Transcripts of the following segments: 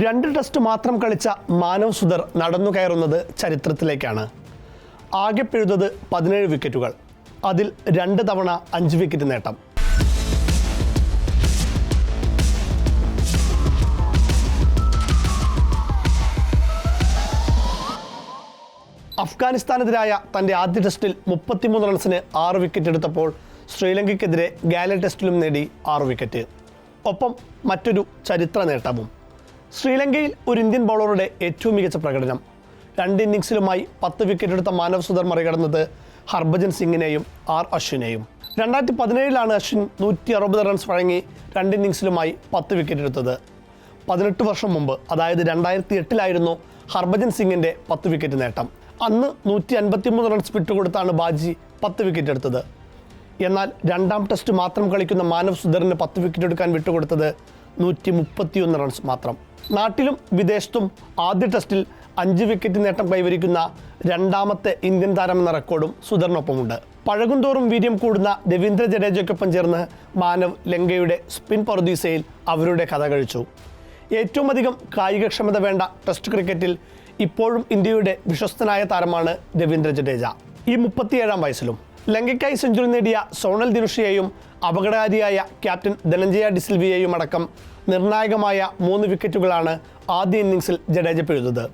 2 test മാത്രം കളിച്ച മാനവ് സുധർ നടന്നു കയറുന്നത് ചരിത്രത്തിലേക്കാണ്. ആകെ പിഴുതത് 17 വിക്കറ്റുകൾ, അതിൽ 2 തവണ 5 വിക്കറ്റ് നേട്ടം. അഫ്ഗാനിസ്ഥാനെതിരായ തൻ്റെ ആദ്യ ടെസ്റ്റിൽ 33 റൺസിന് 6 വിക്കറ്റ് എടുത്തപ്പോൾ ശ്രീലങ്കയ്ക്കെതിരെ ഗാല ടെസ്റ്റിലും നേടി 6 വിക്കറ്റ്. ഒപ്പം മറ്റൊരു ചരിത്ര നേട്ടവും. ശ്രീലങ്കയിൽ ഒരു ഇന്ത്യൻ ബൗളറുടെ ഏറ്റവും മികച്ച പ്രകടനം. 2 ഇന്നിംഗ്സിലുമായി 10 വിക്കറ്റ് എടുത്ത മാനവ് സുധർ മറികടന്നത് ഹർഭജൻ സിംഗിനെയും അശ്വിനെയും. 2017 അശ്വിൻ 160 റൺസ് വഴങ്ങി 2 ഇന്നിംഗ്സിലുമായി 10 വിക്കറ്റ് എടുത്തത്. 18 വർഷം മുമ്പ്, അതായത് 2008 ഹർഭജൻ സിംഗിൻ്റെ 10 വിക്കറ്റ് നേട്ടം. അന്ന് 153 റൺസ് വിട്ടുകൊടുത്താണ് ബാജി 10 വിക്കറ്റ് എടുത്തത്. എന്നാൽ 2ാം ടെസ്റ്റ് മാത്രം കളിക്കുന്ന മാനവ് സുധറിന് 10 വിക്കറ്റ് എടുക്കാൻ വിട്ടുകൊടുത്തത് 131 റൺസ് മാത്രം. നാട്ടിലും വിദേശത്തും ആദ്യ ടെസ്റ്റിൽ 5 വിക്കറ്റ് നേട്ടം കൈവരിക്കുന്ന 2ാമത്തെ ഇന്ത്യൻ താരമെന്ന റെക്കോർഡും സുധറിനൊപ്പമുണ്ട്. പഴകുന്തോറും വീര്യം കൂടുന്ന രവീന്ദ്ര ജഡേജയ്ക്കൊപ്പം ചേർന്ന് മാനവ് ലങ്കയുടെ സ്പിൻ പറുദീസയിൽ അവരുടെ കഥ കഴിച്ചു. ഏറ്റവും അധികം കായികക്ഷമത വേണ്ട ടെസ്റ്റ് ക്രിക്കറ്റിൽ ഇപ്പോഴും ഇന്ത്യയുടെ വിശ്വസ്തനായ താരമാണ് രവീന്ദ്ര ജഡേജ. ഈ 37ാം വയസ്സിലും ലങ്കയ്ക്കായി സെഞ്ചുറി നേടിയ സോണൽ ദിനുഷയെയും അപകടകാരിയായ ക്യാപ്റ്റൻ ധനഞ്ജയ ഡിസിൽവയെയും അടക്കം നിർണായകമായ 3 വിക്കറ്റുകളാണ് ആദ്യ ഇന്നിംഗ്സിൽ ജഡേജ പിഴുതത്.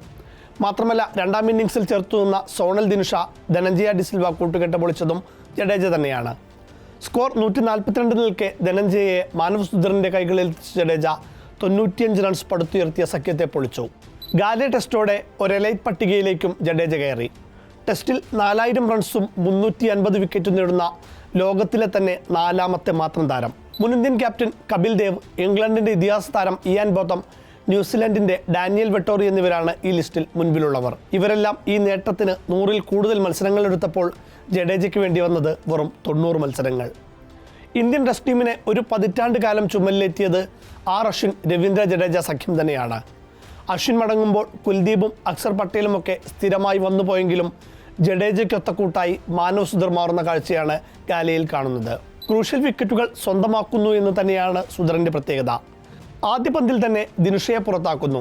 മാത്രമല്ല 2ാം ഇന്നിംഗ്സിൽ ചേർത്തു നിന്ന സോണൽ ദിനുഷ ധനഞ്ജയ ഡിസിൽവ കൂട്ടുകെട്ട് പൊളിച്ചതും ജഡേജ തന്നെയാണ്. സ്കോർ 142 നിൽക്കെ ധനഞ്ജയയെ മാനവ് സുധറിൻ്റെ കൈകളിൽ ജഡേജ 95 റൺസ് പടുത്തുയർത്തിയ സഖ്യത്തെ പൊളിച്ചു. ഗാല ടെസ്റ്റോടെ ഒരു എലൈറ്റ് പട്ടികയിലേക്കും ജഡേജ കയറി. ടെസ്റ്റിൽ 4000 റൺസും 350 വിക്കറ്റും നേടുന്ന ലോകത്തിലെ തന്നെ 4ാമത്തെ മാത്രം താരം. മുൻ ഇന്ത്യൻ ക്യാപ്റ്റൻ കപിൽ ദേവ്, ഇംഗ്ലണ്ടിൻ്റെ ഇതിഹാസ താരം ഇയാൻ ബോത്തം, ന്യൂസിലൻഡിൻ്റെ ഡാനിയൽ വെട്ടോറി എന്നിവരാണ് ഈ ലിസ്റ്റിൽ മുൻപിലുള്ളവർ. ഇവരെല്ലാം ഈ നേട്ടത്തിന് 100-ൽ കൂടുതൽ മത്സരങ്ങൾ എടുത്തപ്പോൾ ജഡേജയ്ക്ക് വേണ്ടി വന്നത് വെറും 90 മത്സരങ്ങൾ. ഇന്ത്യൻ ടെസ്റ്റ് ടീമിനെ ഒരു പതിറ്റാണ്ട് കാലം ചുമലിലെത്തിയത് അശ്വിൻ രവീന്ദ്ര ജഡേജ സഖ്യം തന്നെയാണ്. അശ്വിൻ മടങ്ങുമ്പോൾ കുൽദീപും അക്സർ പട്ടേലുമൊക്കെ സ്ഥിരമായി വന്നുപോയെങ്കിലും ജഡേജയ്ക്കൊത്ത കൂട്ടായി മാനവ് സുധർ മാറുന്ന കാഴ്ചയാണ് ഗാലയിൽ കാണുന്നത്. ക്രൂഷ്യൽ വിക്കറ്റുകൾ സ്വന്തമാക്കുന്നു എന്ന് തന്നെയാണ് സുധറിൻ്റെ പ്രത്യേകത. ആദ്യ പന്തിൽ തന്നെ ദിനുഷയെ പുറത്താക്കുന്നു.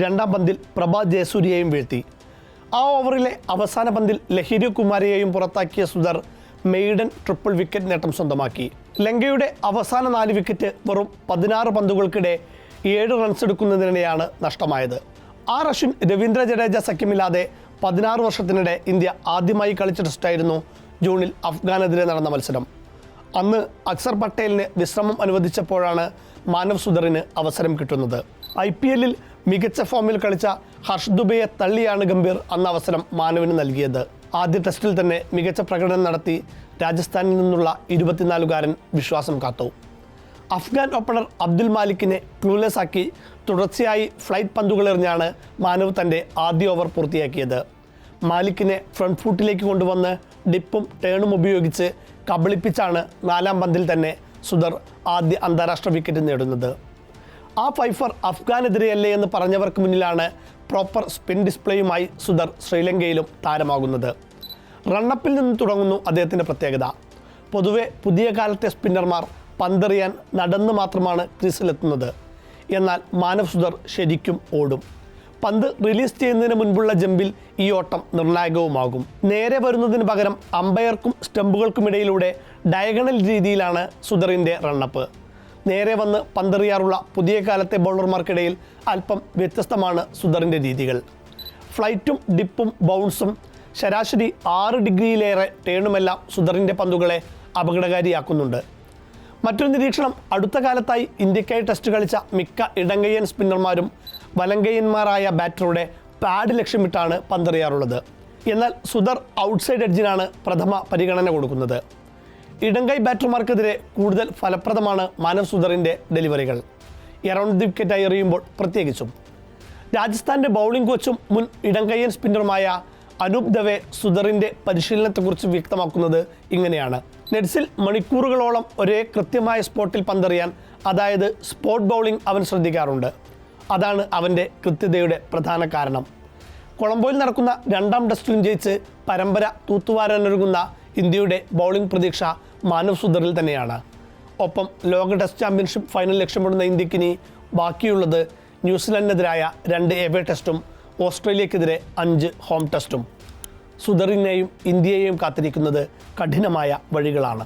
2ാം പന്തിൽ പ്രഭ ജയസൂര്യയെയും വീഴ്ത്തി. ആ ഓവറിലെ അവസാന പന്തിൽ ലഹിരു കുമാരയെയും പുറത്താക്കിയ സുധർ മെയ്ഡൻ ട്രിപ്പിൾ വിക്കറ്റ് നേട്ടം സ്വന്തമാക്കി. ലങ്കയുടെ അവസാന 4 വിക്കറ്റ് വെറും 16 പന്തുകൾക്കിടെ 7 റൺസ് എടുക്കുന്നതിനിടെയാണ് നഷ്ടമായത്. അശ്വിൻ രവീന്ദ്ര ജഡേജ സഖ്യമില്ലാതെ 16 വർഷത്തിനിടെ ഇന്ത്യ ആദ്യമായി കളിച്ച ടെസ്റ്റായിരുന്നു ജൂണിൽ അഫ്ഗാനെതിരെ നടന്ന മത്സരം. അന്ന് അക്സർ പട്ടേലിന് വിശ്രമം അനുവദിച്ചപ്പോഴാണ് മാനവ് സുധറിന് അവസരം കിട്ടുന്നത്. IPL-ൽ മികച്ച ഫോമിൽ കളിച്ച ഹർഷ് ദുബെയെ തള്ളിയാണ് ഗംഭീർ അന്ന് അവസരം മാനവിന് നൽകിയത്. ആദ്യ ടെസ്റ്റിൽ തന്നെ മികച്ച പ്രകടനം നടത്തി രാജസ്ഥാനിൽ നിന്നുള്ള 24-കാരൻ വിശ്വാസം കാത്തു. അഫ്ഗാൻ ഓപ്പണർ അബ്ദുൽ മാലിക്കിനെ ക്ലൂലെസ് ആക്കി തുടർച്ചയായി ഫ്ലൈറ്റ് പന്തുകളെറിഞ്ഞാണ് മാനവ് തൻ്റെ ആദ്യ ഓവർ പൂർത്തിയാക്കിയത്. മാലിക്കിനെ ഫ്രണ്ട് ഫൂട്ടിലേക്ക് കൊണ്ടുവന്ന് ഡിപ്പും ടേണും ഉപയോഗിച്ച് കബളിപ്പിച്ചാണ് 4ാം പന്തിൽ തന്നെ സുധർ ആദ്യ അന്താരാഷ്ട്ര വിക്കറ്റ് നേടുന്നത്. ആ ഫൈഫർ അഫ്ഗാനെതിരെയല്ലേ എന്ന് പറഞ്ഞവർക്ക് മുന്നിലാണ് പ്രോപ്പർ സ്പിൻ ഡിസ്പ്ലേയുമായി സുധർ ശ്രീലങ്കയിലും താരമാകുന്നത്. റണ്ണപ്പിൽ നിന്ന് തുടങ്ങുന്നു അദ്ദേഹത്തിൻ്റെ പ്രത്യേകത. പൊതുവെ പുതിയ കാലത്തെ സ്പിന്നർമാർ പന്തെറിയാൻ നടന്ന് മാത്രമാണ് ക്രീസിലെത്തുന്നത്. എന്നാൽ മാനവ് സുധർ ശരിക്കും ഓടും. പന്ത് റിലീസ് ചെയ്യുന്നതിന് മുൻപുള്ള ജമ്പിൽ ഈ ഓട്ടം നിർണായകവുമാകും. നേരെ വരുന്നതിന് പകരം അമ്പയർക്കും സ്റ്റമ്പുകൾക്കുമിടയിലൂടെ ഡയഗണൽ രീതിയിലാണ് സുധറിൻ്റെ റണ്ണപ്പ്. നേരെ വന്ന് പന്തെറിയാറുള്ള പുതിയ കാലത്തെ ബൗളർമാർക്കിടയിൽ അല്പം വ്യത്യസ്തമാണ് സുധറിൻ്റെ രീതികൾ. ഫ്ലൈറ്റും ഡിപ്പും ബൗൺസും ശരാശരി 6 ഡിഗ്രിയിലേറെ ടേണുമെല്ലാം സുധറിൻ്റെ പന്തുകളെ അപകടകാരിയാക്കുന്നുണ്ട്. മറ്റൊരു നിരീക്ഷണം, അടുത്ത കാലത്തായി ഇന്ത്യക്കായി ടെസ്റ്റ് കളിച്ച മിക്ക ഇടങ്കയ്യൻ സ്പിന്നർമാരും വലങ്കയ്യന്മാരായ ബാറ്ററുടെ പാഡ് ലക്ഷ്യമിട്ടാണ് പന്തെറിയാറുള്ളത്. എന്നാൽ സുധർ ഔട്ട്സൈഡ് എഡ്ജിനാണ് പ്രഥമ പരിഗണന കൊടുക്കുന്നത്. ഇടങ്കൈ ബാറ്റർമാർക്കെതിരെ കൂടുതൽ ഫലപ്രദമാണ് മാനവ് സുധറിൻ്റെ ഡെലിവറികൾ, എറൗണ്ട് ദി വിക്കറ്റായി എറിയുമ്പോൾ പ്രത്യേകിച്ചും. രാജസ്ഥാൻ്റെ ബൗളിംഗ് കോച്ചും മുൻ ഇടങ്കയ്യൻ സ്പിന്നറുമായ അനൂപ് ദവെ സുധറിൻ്റെ പരിശീലനത്തെക്കുറിച്ച് വ്യക്തമാക്കുന്നത് ഇങ്ങനെയാണ്: നെറ്റ്സിൽ മണിക്കൂറുകളോളം ഒരേ കൃത്യമായ സ്പോട്ടിൽ പന്തെറിയാൻ, അതായത് സ്പോട്ട് ബൗളിംഗ് അവൻ ശ്രദ്ധിക്കാറുണ്ട്. അതാണ് അവൻ്റെ കൃത്യതയുടെ പ്രധാന കാരണം. കൊളംബോയിൽ നടക്കുന്ന 2ാം ടെസ്റ്റിലും ജയിച്ച് പരമ്പര തൂത്തുവാരാനൊരുങ്ങുന്ന ഇന്ത്യയുടെ ബൗളിംഗ് പ്രതീക്ഷ മാനവ് സുധറിൽ തന്നെയാണ്. ഒപ്പം ലോക ടെസ്റ്റ് ചാമ്പ്യൻഷിപ്പ് ഫൈനൽ ലക്ഷ്യമിടുന്ന ഇന്ത്യക്കിനി ബാക്കിയുള്ളത് ന്യൂസിലൻഡിനെതിരായ 2 എവേ ടെസ്റ്റും ഓസ്ട്രേലിയക്കെതിരെ 5 ഹോം ടെസ്റ്റും. സുധീറിനെയും ഇന്ത്യയെയും കാത്തിരിക്കുന്നത് കഠിനമായ വഴികളാണ്.